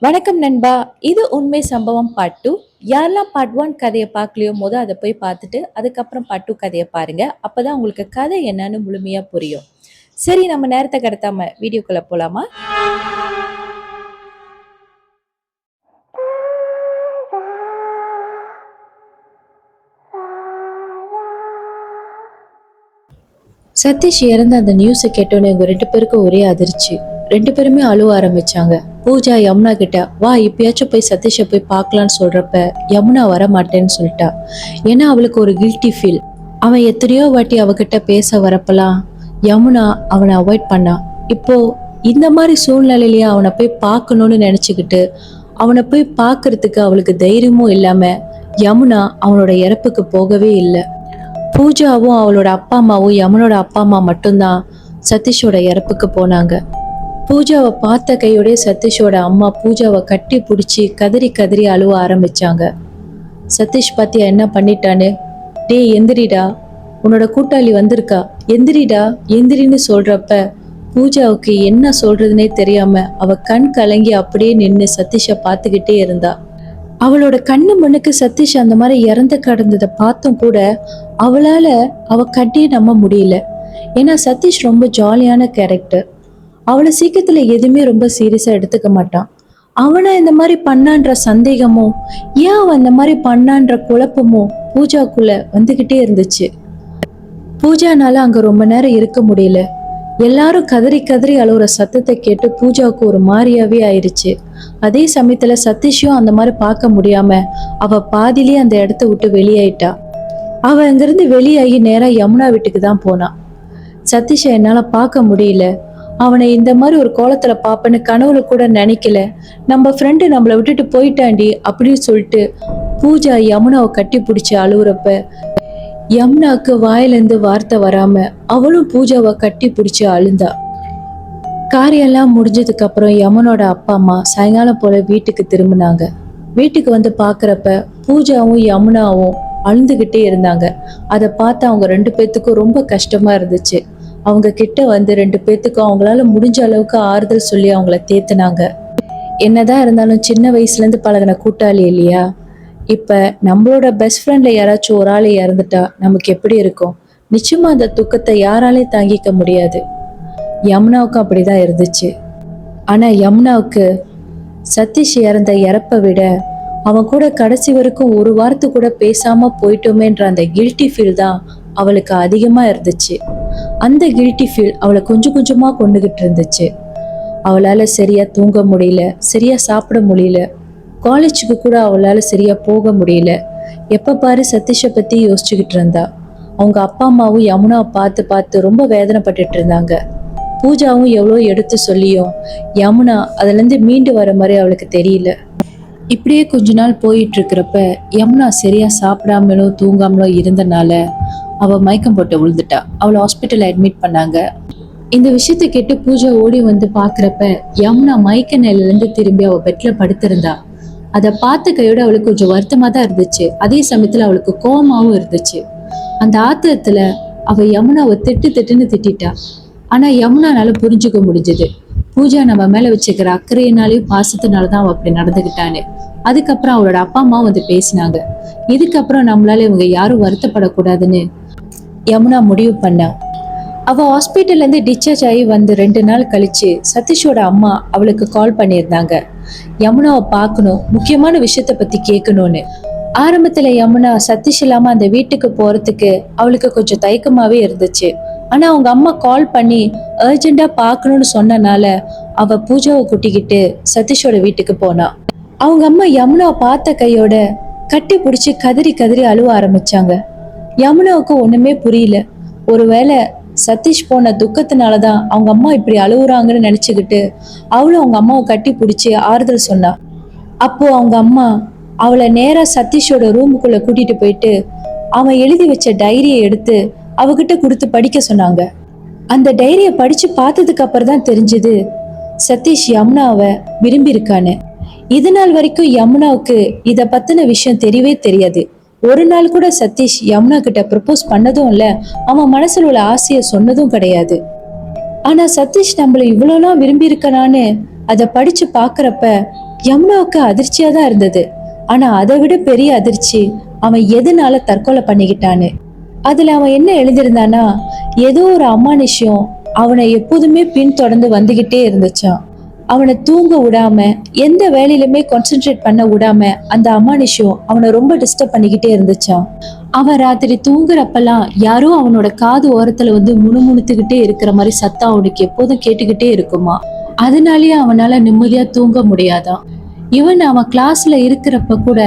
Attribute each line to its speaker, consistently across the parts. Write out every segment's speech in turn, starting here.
Speaker 1: வணக்கம் நண்பா. இது உண்மை சம்பவம் பார்ட் 2. யாரெல்லாம் பார்ட் 1 கதையை பார்க்கலையோ அதை போய் பார்த்துட்டு அதுக்கப்புறம் பார்ட் 2 கதையை பாருங்க. அப்பதான் உங்களுக்கு கதை என்னன்னு முழுமையா புரியும். சரி, நம்ம நேரத்தை கடத்தாம வீடியோக்குள்ள போலாமா? சதீஷ் இறந்த அந்த நியூஸை கேட்டோன்னே இவங்க 2 பேருக்கும் ஒரே அதிர்ச்சி. 2 பேருமே அழுவ ஆரம்பிச்சாங்க. பூஜா யமுனா கிட்ட வா இப்பயாச்சும் போய் சதீஷை போய் பார்க்கலான்னு சொல்றப்ப யமுனா வர மாட்டேன்னு சொல்லிட்டா. ஏன்னா அவளுக்கு ஒரு கில்ட்டி ஃபீல். அவன் எத்தனையோ வாட்டி அவகிட்ட பேச வரப்பலாம் யமுனா அவனை அவாய்ட் பண்ணா. இப்போ இந்த மாதிரி சூழ்நிலையிலேயே அவனை போய் பார்க்கணும்னு நினைச்சுக்கிட்டு அவனை போய் பார்க்கறதுக்கு அவளுக்கு தைரியமும் இல்லாம யமுனா அவனோட இறப்புக்கு போகவே இல்லை. பூஜாவும் அவளோட அப்பா அம்மாவும் யமுனோட அப்பா அம்மா மட்டும்தான் சதீஷோட இறப்புக்கு போனாங்க. பூஜாவை பார்த்த கையோடய சதீஷோட அம்மா பூஜாவை கட்டி பிடிச்சி கதறி கதறி அழுவ ஆரம்பிச்சாங்க. சதீஷ் பாத்தியா என்ன பண்ணிட்டான்னு? டே எந்திரிடா, உன்னோட கூட்டாளி வந்திருக்கா, எந்திரிடா எந்திரின்னு சொல்றப்ப பூஜாவுக்கு என்ன சொல்றதுன்னே தெரியாம அவ கண் கலங்கி அப்படியே நின்று சதீஷை பார்த்துக்கிட்டே இருந்தா. அவளோட கண்ணு மண்ணுக்கு சதீஷ் அந்த மாதிரி இறந்து கடந்ததை பார்த்தும் கூட அவளால அவ கட்டியே நம்ப முடியல. ஏன்னா சதீஷ் ரொம்ப ஜாலியான கேரக்டர். அவளை சீக்கிரத்துல எதுவுமே ரொம்ப சீரியஸா எடுத்துக்க மாட்டான். அவனை இந்த மாதிரி பண்ணான்ற சந்தேகமும் ஏன் அவன் இந்த மாதிரி பண்ணான்ற குழப்பமும் பூஜாக்குள்ள வந்துகிட்டே இருந்துச்சு. பூஜானால அங்க ரொம்ப நேரம் இருக்க முடியல. எல்லாரும் கதறி கதறி அழுவுற சத்தத்தை கேட்டு பூஜாவுக்கு ஒரு மாதிரியாவே ஆயிடுச்சு. அதே சமயத்துல சதீஷும் அந்த மாதிரி பார்க்க முடியாம அவ பாதிலேயே அந்த இடத்த விட்டு வெளியாயிட்டா. அவ அங்கிருந்து வெளியாகி நேரா யமுனா வீட்டுக்கு தான் போனான். சதீஷை என்னால பார்க்க முடியல, அவனை இந்த மாதிரி ஒரு கோலத்துல பாப்பேன்னு கனவுல கூட நினைக்கல, நம்ம ஃப்ரெண்டு நம்மளை விட்டுட்டு போயிட்டாண்டி அப்படின்னு சொல்லிட்டு பூஜா யமுனாவை கட்டி பிடிச்சி அழுவுறப்ப யமுனாக்கு வாயிலிருந்து வார்த்தை வராம அவளும் பூஜாவை கட்டி பிடிச்சி அழுந்தா. காரியெல்லாம் முடிஞ்சதுக்கு அப்புறம் யமுனோட அப்பா அம்மா சாயங்காலம் போல வீட்டுக்கு திரும்பினாங்க. வீட்டுக்கு வந்து பாக்குறப்ப பூஜாவும் யமுனாவும் அழுந்துகிட்டே இருந்தாங்க. அதை பார்த்து அவங்க 2 பேத்துக்கும் ரொம்ப கஷ்டமா இருந்துச்சு. அவங்க கிட்ட வந்து 2 பேத்துக்கும் அவங்களால முடிஞ்ச அளவுக்கு ஆறுதல் சொல்லி அவங்கள தேத்துனாங்க. என்னதான் இருந்தாலும் சின்ன வயசுல இருந்து பழகின கூட்டாளி இல்லையா, இப்ப நம்மளோட பெஸ்ட் ஃப்ரெண்ட்ல யாராச்சும் ஒரு ஆள் இறந்துட்டா நமக்கு எப்படி இருக்கும்? நிச்சயமா அந்த துக்கத்தை யாராலையும் தாங்கிக்க முடியாது. யமுனாவுக்கும் அப்படிதான் இருந்துச்சு. ஆனா யமுனாவுக்கு சதீஷ் இறந்த இறப்பை விட அவன் கூட கடைசி வரைக்கும் ஒரு வாரத்து கூட பேசாம போயிட்டோமேன்ற அந்த கில்ட்டி ஃபீல் தான் அவளுக்கு அதிகமா இருந்துச்சு. அந்த கில்ட்டி ஃபீல் அவளை கொஞ்சம் கொஞ்சமா கொண்டுகிட்டு இருந்துச்சு. அவளால சரியா தூங்க முடியல, சரியா சாப்பிட முடியல, காலேஜுக்கு கூட அவளால சரியா போக முடியல. எப்ப பாரு சதீஷை பத்தி யோசிச்சுக்கிட்டு இருந்தா. அவங்க அப்பா அம்மாவும் யமுனாவை பார்த்து பார்த்து ரொம்ப வேதனைப்பட்டுட்டு இருந்தாங்க. பூஜாவும் எவ்வளோ எடுத்து சொல்லியும் யமுனா அதுல இருந்து மீண்டு வர மாதிரி அவளுக்கு தெரியல. இப்படியே கொஞ்ச நாள் போயிட்டு இருக்கிறப்ப யமுனா சரியா சாப்பிடாமலோ தூங்காமலோ இருந்தனால அவ மயக்கம் போட்டு விழுந்துட்டா. அவளை ஹாஸ்பிட்டல் அட்மிட் பண்ணாங்க. இந்த விஷயத்தை கேட்டு பூஜா ஓடி வந்து பாக்குறப்ப யமுனா மயக்க நிலையில இருந்து திரும்பி அவ பெட்ல படுத்திருந்தா. அதை பார்த்த கையோட அவளுக்கு கொஞ்சம் வருத்தமா தான் இருந்துச்சு. அதே சமயத்துல அவளுக்கு கோபமாவும் இருந்துச்சு. அந்த ஆத்திரத்துல அவ யமுனாவை திட்டுன்னு திட்டா. ஆனா யமுனானால புரிஞ்சுக்க முடிஞ்சது, பூஜா நம்ம மேல வச்சுக்கிற அக்கறையினாலையும் பாசத்தினாலதான் அவ அப்படி நடந்துகிட்டான்னு. அதுக்கப்புறம் அவளோட அப்பா அம்மா வந்து பேசினாங்க. இதுக்கப்புறம் நம்மளால இவங்க யாரும் வருத்தப்படக்கூடாதுன்னு யமுனா முடிவு பண்ணா. அவ ஹாஸ்பிட்டல்ல இருந்து டிஸ்சார்ஜ் ஆகி வந்து 2 நாள் கழிச்சு சதீஷோட அம்மா அவளுக்கு கால் பண்ணியிருந்தாங்க. யமுனாவை பார்க்கணும், முக்கியமான விஷயத்த பத்தி கேட்கணும்னு. ஆரம்பத்துல யமுனா சதீஷ் இல்லாம அந்த வீட்டுக்கு போறதுக்கு அவளுக்கு கொஞ்சம் தயக்கமாவே இருந்துச்சு. ஆனா அவங்க அம்மா கால் பண்ணி அர்ஜென்டா பார்க்கணும்னு சொன்னனால அவ பூஜாவை கூட்டிக்கிட்டு சதீஷோட வீட்டுக்கு போனா. அவங்க அம்மா யமுனாவை பார்த்த கையோட கட்டி பிடிச்சி கதறி கதறி அழுவ ஆரம்பிச்சாங்க. யமுனாவுக்கு ஒண்ணுமே புரியல. ஒருவேளை சதீஷ் போன துக்கத்தினாலதான் அவங்க அம்மா இப்படி அழுகுறாங்கன்னு நினைச்சுக்கிட்டு அவளும் அவங்க அம்மாவை கட்டி பிடிச்சி ஆறுதல் சொன்னா. அப்போ அவங்க அம்மா அவளை நேரா சதீஷோட ரூமுக்குள்ள கூட்டிட்டு போயிட்டு அவன் எழுதி வச்ச டைரியை எடுத்து அவகிட்ட கொடுத்து படிக்க சொன்னாங்க. அந்த டைரியை படிச்சு பார்த்ததுக்கு அப்புறம் தான் தெரிஞ்சது சதீஷ் யமுனாவை விரும்பி இருக்கான்னு. இது நாள் வரைக்கும் யமுனாவுக்கு இத பத்தின விஷயம் தெரியவே தெரியாது. ஒரு நாள் கூட சதீஷ் யமுனா கிட்ட ப்ரப்போஸ் பண்ணதும் இல்ல, அவன் மனசுல உள்ள ஆசைய சொன்னதும் கிடையாது. ஆனா சதீஷ் நம்மள இவ்வளவுலாம் விரும்பி இருக்கனான்னு அதை படிச்சு பாக்குறப்ப யமுனாவுக்கு அதிர்ச்சியா தான் இருந்தது. ஆனா அதை விட பெரிய அதிர்ச்சி அவன் எதனால தற்கொலை பண்ணிக்கிட்டான்னு. அதுல அவன் என்ன எழுதியிருந்தானா, ஏதோ ஒரு அமானுஷ்யம் அவனை எப்போதுமே பின்தொடர்ந்து வந்துகிட்டே இருந்துச்சான். அவனை தூங்க விடாம, எந்த வேலையிலுமே கான்சென்ட்ரேட் பண்ண விடாம அந்த அமானுஷ்யம் அவனை ரொம்ப டிஸ்டர்ப் பண்ணிக்கிட்டே இருந்துச்சான். அவன் ராத்திரி தூங்குறப்பெல்லாம் யாரோ அவனோட காது ஓரத்துல வந்து முணுமுணுத்துக்கிட்டே இருக்கிற மாதிரி சத்தம் அவனுக்கு எப்போதும் கேட்டுக்கிட்டே இருக்குமா. அதனாலயே அவனால நிம்மதியா தூங்க முடியாதான். அவன் கிளாஸ்ல இருக்கிறப்ப கூட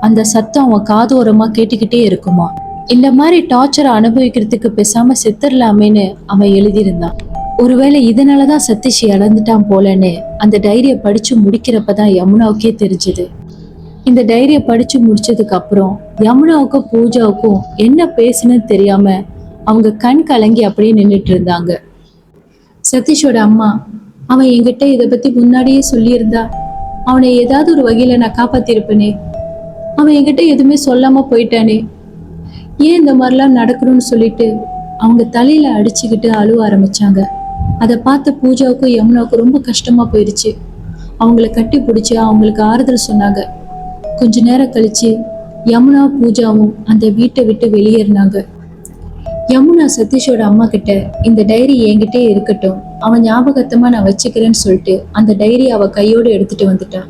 Speaker 1: அந்த சத்தம் அவன் காது ஓரமா கேட்டுக்கிட்டே இருக்குமா. இந்த மாதிரி டார்ச்சரை அனுபவிக்கிறதுக்கு பேசாம செத்துடலாமேன்னு அவன் எழுதியிருந்தான். ஒருவேளை இதனாலதான் சதீஷ் இறந்துட்டான் போலன்னு அந்த டைரியை படிச்சு முடிக்கிறப்பதான் யமுனாவுக்கே தெரிஞ்சது. இந்த டைரியை படிச்சு முடிச்சதுக்கு அப்புறம் யமுனாவுக்கும் பூஜாவுக்கும் என்ன பேசுன்னு தெரியாம அவங்க கண் கலங்கி அப்படியே நின்றுட்டு இருந்தாங்க. சதீஷோட அம்மா, அவன் என்கிட்ட இதை பத்தி முன்னாடியே சொல்லியிருந்தா அவனை ஏதாவது ஒரு வகையில நான் காப்பாத்திருப்பேனே. அவன் என்கிட்ட எதுவுமே சொல்லாம போயிட்டானே, ஏன் இந்த மாதிரிலாம் நடக்கணும்னு சொல்லிட்டு அவங்க தலையில அடிச்சுக்கிட்டு அழுவ ஆரம்பிச்சாங்க. அதை பார்த்த பூஜாவுக்கும் யமுனாவுக்கும் ரொம்ப கஷ்டமா போயிடுச்சு. அவங்கள கட்டி பிடிச்சி அவங்களுக்கு ஆறுதல் சொன்னாங்க. கொஞ்ச நேரம் கழிச்சு யமுனா பூஜாவும் அந்த வீட்டை விட்டு வெளியேறினாங்க. யமுனா சதீஷோட அம்மா கிட்ட, இந்த டைரி என்கிட்டே இருக்கட்டும், அவன் ஞாபகத்தமா நான் வச்சுக்கிறேன்னு சொல்லிட்டு அந்த டைரி அவ கையோடு எடுத்துட்டு வந்துட்டான்.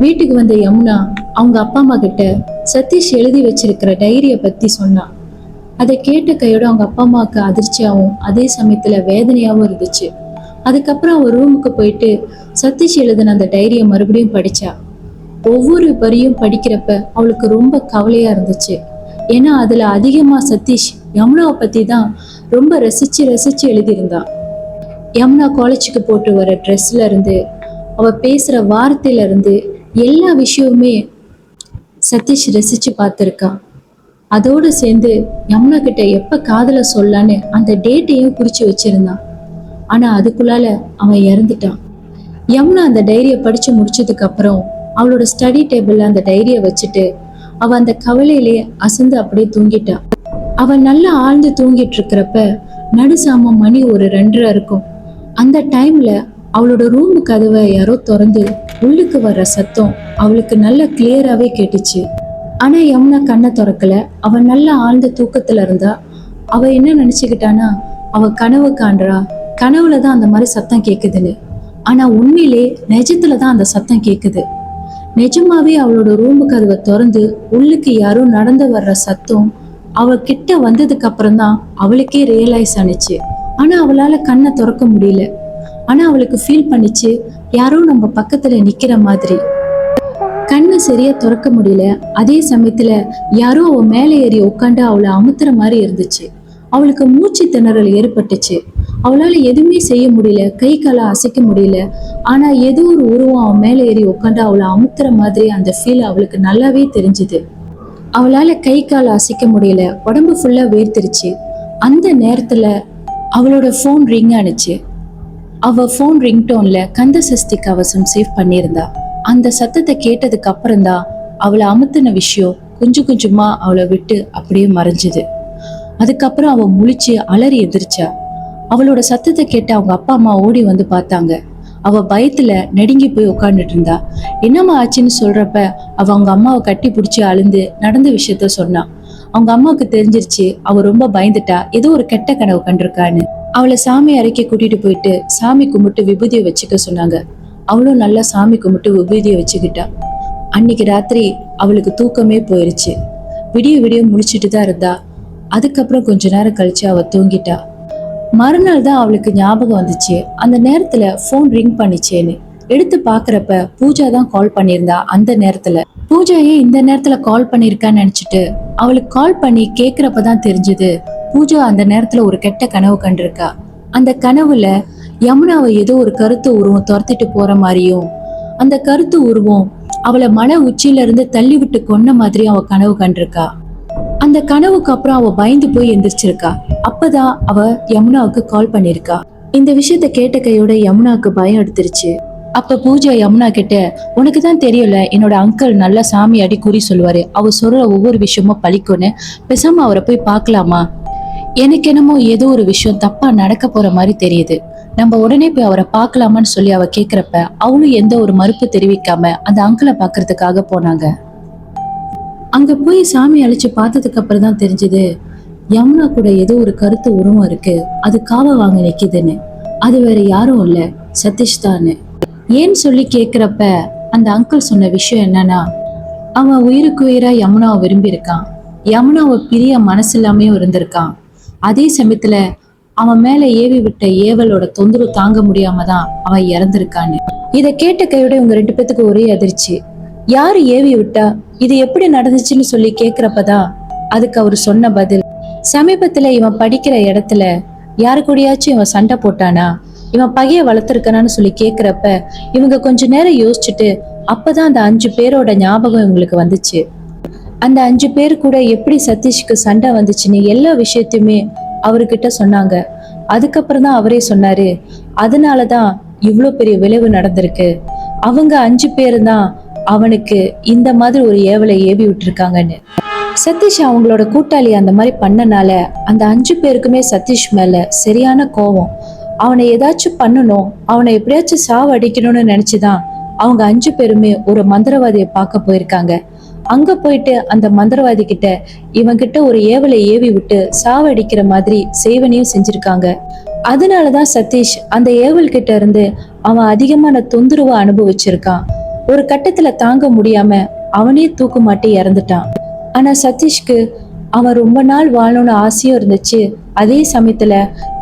Speaker 1: வீட்டுக்கு வந்த யமுனா அவங்க அப்பா அம்மா கிட்ட சதீஷ் எழுதி வச்சிருக்கிற டைரிய பத்தி சொன்னான். அதை கேட்ட கையோட அவங்க அப்பா அம்மாவுக்கு அதிர்ச்சியாவும் அதே சமயத்துல வேதனையாவும் இருந்துச்சு. அதுக்கப்புறம் அவ ரூமுக்கு போயிட்டு சதீஷ் எழுதின அந்த டைரியை மறுபடியும் படிச்சா. ஒவ்வொரு வரியும் படிக்கிறப்ப அவளுக்கு ரொம்ப கவலையா இருந்துச்சு. ஏன்னா அதுல அதிகமா சதீஷ் யமுனாவை பத்தி தான் ரொம்ப ரசிச்சு ரசிச்சு எழுதியிருந்தான். யமுனா காலேஜுக்கு போட்டு வர ட்ரெஸ்ல இருந்து அவ பேசுற வார்த்தையில இருந்து எல்லா விஷயமுமே சதீஷ் ரசிச்சு பார்த்திருக்கான். அதோடு சேர்ந்து யமுனா கிட்ட எப்ப காதல சொல்லான்னு அந்த டேட்டையும் குறிச்சு வச்சிருந்தான். ஆனா அதுக்குள்ளால அவன் இறந்துட்டான். யமுனா அந்த டைரியை படிச்சு முடிச்சதுக்கு அப்புறம் அவளோட ஸ்டடி டேபிள்ல அந்த டைரியை வச்சுட்டு அவ அந்த கவலையிலே அசந்து அப்படியே தூங்கிட்டான். அவன் நல்லா ஆழ்ந்து தூங்கிட்டு இருக்கிறப்ப நடுசாம மணி ஒரு 2:30 இருக்கும். அந்த டைம்ல அவளோட ரூமு கதவை யாரோ திறந்து உள்ளுக்கு வர்ற சத்தம் அவளுக்கு நல்ல கிளியராவே கேட்டுச்சு. ஆனா யமுனா கண்ணை திறக்கல. அவன் நல்லா ஆழ்ந்த தூக்கத்துல இருந்தா. அவ என்ன நினைச்சுக்கிட்டானா, அவ கனவு காண்றா, கனவுலதான் அந்த மாதிரி சத்தம் கேக்குதுன்னு. ஆனா உண்மையிலே நிஜத்துலதான் அந்த சத்தம் கேக்குது. நிஜமாவே அவளோட ரூமு கதவை திறந்து உள்ளுக்கு யாரோ நடந்து வர்ற சத்தம் அவள் கிட்ட வந்ததுக்கு அப்புறம் தான் அவளுக்கே ரியலைஸ் ஆனிச்சு. ஆனா அவளால கண்ணை திறக்க முடியல. ஆனா அவளுக்கு ஃபீல் பண்ணிச்சு, யாரோ நம்ம பக்கத்துல நிக்கிற மாதிரி. கண்ணை சரியா திறக்க முடியல. அதே சமயத்துல யாரோ அவ மேலே ஏறி உட்காந்து அவளை அமுத்துற மாதிரி இருந்துச்சு. அவளுக்கு மூச்சு திணறல் ஏற்பட்டுச்சு. அவளால எதுவுமே செய்ய முடியல, கை காலை அசைக்க முடியல. ஆனா ஏதோ ஒரு உருவம் அவன் மேலே ஏறி உட்காந்து அவளை அமுத்துற மாதிரி அந்த ஃபீல் அவளுக்கு நல்லாவே தெரிஞ்சுது. அவளால கை காலை அசைக்க முடியல, உடம்பு ஃபுல்லா வேர்த்திருச்சு. அந்த நேரத்துல அவளோட போன் ரிங் ஆனிச்சு. அவ போன் ரிங்டோன்ல கந்த சஷ்டி கவசம் சேவ் பண்ணியிருந்தா. அந்த சத்தத்தை கேட்டதுக்கு அப்புறம் தான் அவளை அமுத்தின விஷயம் கொஞ்சம் கொஞ்சமா அவளை விட்டு அப்படியே மறைஞ்சுது. அதுக்கப்புறம் அவ முழிச்சு அலறி எதிர்ச்சா. அவளோட சத்தத்தை கேட்டு அவங்க அப்பா அம்மா ஓடி வந்து பார்த்தாங்க. அவ பயத்துல நடுங்கி போய் உட்காந்துட்டு இருந்தா. என்னம்மா ஆச்சுன்னு சொல்றப்ப அவ அவங்க அம்மாவை கட்டி பிடிச்சி அழுந்து நடந்த விஷயத்த சொன்னா. அவங்க அம்மாவுக்கு தெரிஞ்சிருச்சு, அவ ரொம்ப பயந்துட்டா, ஏதோ ஒரு கெட்ட கனவு கண்டிருக்கான்னு. அவளை சாமி அறைக்கு கூட்டிட்டு போயிட்டு சாமி கும்பிட்டு விபூதியை வச்சுக்க சொன்னாங்க. அவளும் நல்லா சாமி கும்பிட்டு விபூதியை வச்சுக்கிட்டா. அன்னைக்கு ராத்திரி அவளுக்கு தூக்கமே போயிருச்சு. விடிய விடிய முடிச்சுட்டு தான் இருந்தா. அதுக்கப்புறம் கொஞ்ச நேரம் கழிச்சு அவ தூங்கிட்டா. மறுநாள் தான் அவளுக்கு ஞாபகம் வந்துச்சு, அந்த நேரத்துல போன் ரிங் பண்ணிச்சேன்னு. எடுத்து பாக்குறப்ப பூஜா தான் கால் பண்ணியிருந்தா. அந்த நேரத்துல பூஜா ஏன் இந்த நேரத்துல கால் பண்ணிருக்கான்னு நினைச்சிட்டு அவளுக்கு கால் பண்ணி கேக்குறப்பதான் தெரிஞ்சது, பூஜா அந்த நேரத்துல ஒரு கெட்ட கனவு கண்டிருக்கா. அந்த கனவுல யமுனாவை ஏதோ ஒரு கருத்து உருவம் துரத்திட்டு போற மாதிரியும், அந்த கருத்து உருவம் அவளை மன உச்சியில இருந்து தள்ளி விட்டு கொன்ன மாதிரி அவ கனவு கண்டிருக்கா. அந்த கனவுக்கு அப்புறம் அவ பயந்து போய் எந்திரிச்சிருக்கா. அப்பதான் அவ யமுனாவுக்கு கால் பண்ணிருக்கா. இந்த விஷயத்த கேட்ட கையோட யமுனாவுக்கு பயம் எடுத்துருச்சு. அப்ப பூஜா யமுனா கிட்ட, உனக்கு தான் தெரியல, என்னோட அங்கிள் நல்லா சாமி அடி கூறி சொல்லுவாரு, அவர் சொல்ற ஒவ்வொரு விஷயமும் பழிக்கும்னு, பேசாம அவரை போய் பார்க்கலாமா? எனக்கு என்னமோ ஏதோ ஒரு விஷயம் தப்பா நடக்க போற மாதிரி தெரியுது. நம்ம உடனே போய் அவரை பார்க்கலாமான்னு சொல்லி அவ கேக்குறப்ப அவளும் எந்த ஒரு மறுப்பு தெரிவிக்காம அந்த அங்கிளை பாக்குறதுக்காக போனாங்க. அங்க போய் சாமி அழைச்சு பார்த்ததுக்கு அப்புறம் தான் தெரிஞ்சது யமுனா கூட ஏதோ ஒரு கருத்து உருவம் இருக்கு, அது காவ வாங்க நிக்குதுன்னு. அது வேற யாரும் இல்ல, சதீஷ் தான்னு. ஏன்னு சொல்லி கேக்குறப்ப அந்த அங்கிள் சொன்ன விஷயம் என்னன்னா, அவன் உயிருக்கு உயிரா யமுனாவை விரும்பி இருக்கான், யமுனாவை பிரிய மனசு இல்லாமையும் இருந்திருக்கான். அதே சமயத்துல அவன் மேல ஏவி விட்ட ஏவலோட தொந்தரவு தாங்க முடியாம தான் அவன் இறந்திருக்கான்னு. இத கேட்ட கையோட இவங்க ரெண்டு பேத்துக்கு ஒரே அதிர்ச்சி. யாரு ஏவி விட்டா, இது எப்படி நடந்துச்சுன்னு சொல்லி கேக்குறப்பதான் அதுக்கு அவரு சொன்ன பதில், சமீபத்துல இவன் படிக்கிற இடத்துல யாரு கூடயாச்சும் இவன் சண்டை போட்டானா, இவன் பகைய வளர்த்திருக்கானான்னு சொல்லி கேக்குறப்ப இவங்க கொஞ்ச நேரம் யோசிச்சுட்டு அப்பதான் அந்த 5 பேரோட ஞாபகம் இவங்களுக்கு வந்துச்சு. அந்த 5 பேர் கூட எப்படி சதீஷ்க்கு சண்டை வந்துச்சுன்னு எல்லா விஷயத்தையுமே அவர்கிட்ட சொன்னாங்க. அதுக்கப்புறம் தான் அவரே சொன்னாரு, அதனாலதான் இவ்வளோ பெரிய விளைவு நடந்திருக்கு, அவங்க 5 பேரு தான் அவனுக்கு இந்த மாதிரி ஒரு ஏவலை ஏவி விட்டுருக்காங்கன்னு. சதீஷ் அவங்களோட கூட்டாளி அந்த மாதிரி பண்ணனால அந்த 5 பேருக்குமே சதீஷ் மேல சரியான கோவம். அவனை ஏதாச்சும் பண்ணணும், அவனை எப்படியாச்சும் சாவடிக்கணும்னு நினைச்சுதான் அவங்க 5 பேருமே ஒரு மந்திரவாதியை பார்க்க போயிருக்காங்க. அங்க போயிட்டு அந்த மந்திரவாதி கிட்ட இவன் கிட்ட ஒரு ஏவலை ஏவி விட்டு சாவடிக்கிற மாதிரி சேவனையும் செஞ்சிருக்காங்க. அதனாலதான் சதீஷ் அந்த ஏவல் கிட்ட இருந்து அவன் அதிகமான தொந்தரவை அனுபவிச்சிருக்கான். ஒரு கட்டத்துல தாங்க முடியாம அவனே தூக்கு மாட்டி இறந்துட்டான். ஆனா சதீஷ்க்கு அவன் ரொம்ப நாள் வாழணும்னு ஆசையும் இருந்துச்சு, அதே சமயத்துல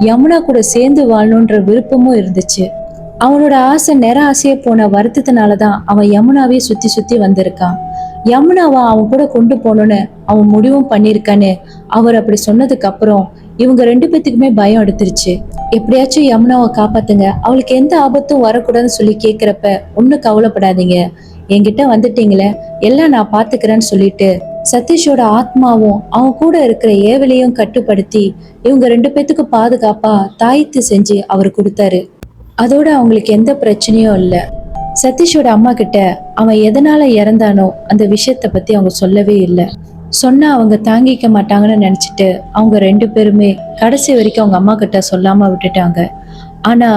Speaker 1: யமுனா கூட சேர்ந்து வாழணுன்ற விருப்பமும் இருந்துச்சு. அவனோட ஆசை நிற ஆசைய போன வருத்தத்தினாலதான் அவன் யமுனாவே சுத்தி சுத்தி வந்திருக்கான். யமுனாவை அவன் கூட கொண்டு போகணும்னு அவன் முடிவும் பண்ணிருக்கான்னு அவர் அப்படி சொன்னதுக்கு அப்புறம் இவங்க 2 பேத்துக்குமே பயம் எடுத்துருச்சு. எப்படியாச்சும் யமுனாவை காப்பாத்துங்க, அவளுக்கு எந்த ஆபத்தும் வரக்கூடாதுன்னு சொல்லி கேக்குறப்ப ஒன்னும் கவலைப்படாதீங்க, என்கிட்ட வந்துட்டீங்களே, எல்லாம் நான் பாத்துக்கிறேன்னு சொல்லிட்டு சதீஷோட ஆத்மாவும் அவன் கூட இருக்கிற ஏவலையும் கட்டுப்படுத்தி இவங்க 2 பேத்துக்கு பாதுகாப்பா தாயத்து செஞ்சு அவர் கொடுத்தாரு. அதோட அவங்களுக்கு எந்த பிரச்சனையும் இல்ல. சதீஷோட அம்மா கிட்ட அவன் எதனால இறந்தானோ அந்த விஷயத்த பத்தி அவங்க சொல்லவே இல்லை. சொன்னா அவங்க தாங்கிக்க மாட்டாங்கன்னு நினைச்சிட்டு அவங்க 2 பேருமே கடைசி வரைக்கும் அவங்க அம்மா கிட்ட சொல்லாம விட்டுட்டாங்க. ஆனா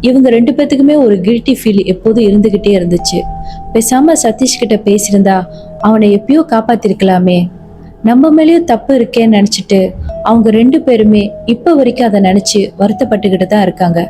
Speaker 1: இவங்க 2 பேத்துக்குமே ஒரு கில்ட்டி ஃபீல் எப்போதும் இருந்துகிட்டே இருந்துச்சு. பேசாம சதீஷ் கிட்ட பேசியிருந்தா அவனை எப்பயோ காப்பாத்திருக்கலாமே, நம்ம மேலேயும் தப்பு இருக்கேன்னு நினைச்சிட்டு அவங்க 2 பேருமே இப்ப வரைக்கும் அதை நினைச்சு வருத்தப்பட்டுக்கிட்டு தான் இருக்காங்க.